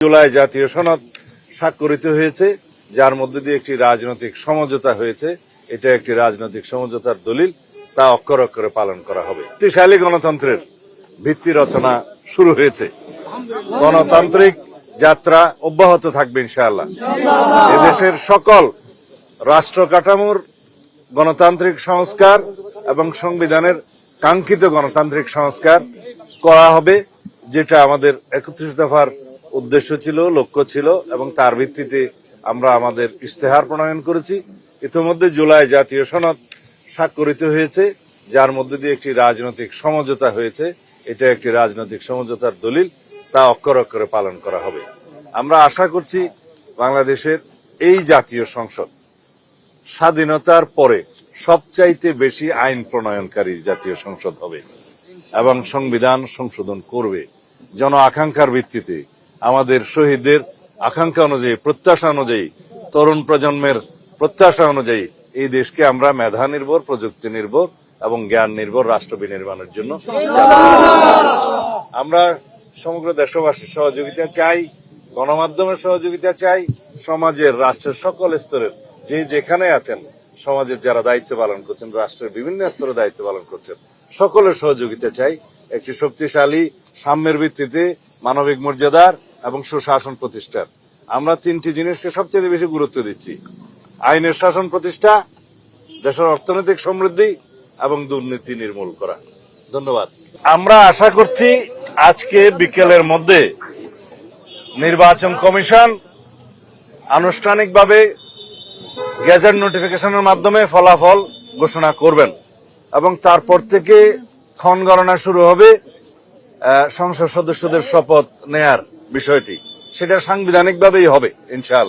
জুলাই জাতীয় সনদ স্বাক্ষরিত হয়েছে, যার মধ্যে দিয়ে একটি রাজনৈতিক সমঝোতা হয়েছে। এটা একটি রাজনৈতিক সমঝোতার দলিল, তা অক্ষরে অক্ষরে পালন করা হবে। শক্তিশালী গণতন্ত্রের ভিত্তি রচনা শুরু হয়েছে। গণতান্ত্রিক যাত্রা অব্যাহত থাকবে ইনশাআল্লাহ। এদেশের সকল রাষ্ট্র কাঠামোর গণতান্ত্রিক সংস্কার এবং সংবিধানের কাঙ্ক্ষিত গণতান্ত্রিক সংস্কার করা হবে, যেটা আমাদের 31 দফার উদ্দেশ্য ছিল, লক্ষ্য ছিল, এবং তার ভিত্তিতে আমরা আমাদের ইশতেহার প্রণয়ন করেছি। ইতিমধ্যে জুলাই জাতীয় সনদ স্বাক্ষরিত হয়েছে, যার মধ্যে দিয়ে একটি রাজনৈতিক সমঝোতা হয়েছে। এটা একটি রাজনৈতিক সমঝোতার দলিল, তা অক্ষরে অক্ষরে পালন করা হবে। আমরা আশা করছি বাংলাদেশের এই জাতীয় সংসদ স্বাধীনতার পরে সবচাইতে বেশি আইন প্রণয়নকারী জাতীয় সংসদ হবে এবং সংবিধান সংশোধন করবে জন আকাঙ্ক্ষার ভিত্তিতে। আমাদের শহীদদের আকাঙ্ক্ষা অনুযায়ী, প্রত্যাশা অনুযায়ী, তরুণ প্রজন্মের প্রত্যাশা অনুযায়ী এই দেশকে আমরা মেধা নির্ভর, প্রযুক্তি নির্ভর এবং জ্ঞান নির্ভর রাষ্ট্র বিনির্মাণের জন্য আমরা সমগ্র দেশবাসীর সহযোগিতা চাই, গণমাধ্যমের সহযোগিতা চাই, সমাজের, রাষ্ট্রের সকল স্তরের যে যেখানে আছেন, সমাজের যারা দায়িত্ব পালন করছেন, রাষ্ট্রের বিভিন্ন স্তরে দায়িত্ব পালন করছেন, সকলের সহযোগিতা চাই একটি শক্তিশালী সাম্যের ভিত্তিতে মানবিক মর্যাদার এবং সুশাসন প্রতিষ্ঠার। আমরা তিনটি জিনিসকে সবচেয়ে বেশি গুরুত্ব দিচ্ছি: আইনের শাসন প্রতিষ্ঠা, দেশের অর্থনৈতিক সমৃদ্ধি এবং দুর্নীতি নির্মূল করা। ধন্যবাদ। আমরা আশা করছি আজকে বিকেলের মধ্যে নির্বাচন কমিশন আনুষ্ঠানিকভাবে গেজেট নোটিফিকেশনের মাধ্যমে ফলাফল ঘোষণা করবেন এবং তারপর থেকে ক্ষণগণনা শুরু হবে সংসদ সদস্যদের শপথ নেয়ার বিষয়টি। সেটা সাংবিধানিকভাবেই হবে ইনশাআল্লাহ।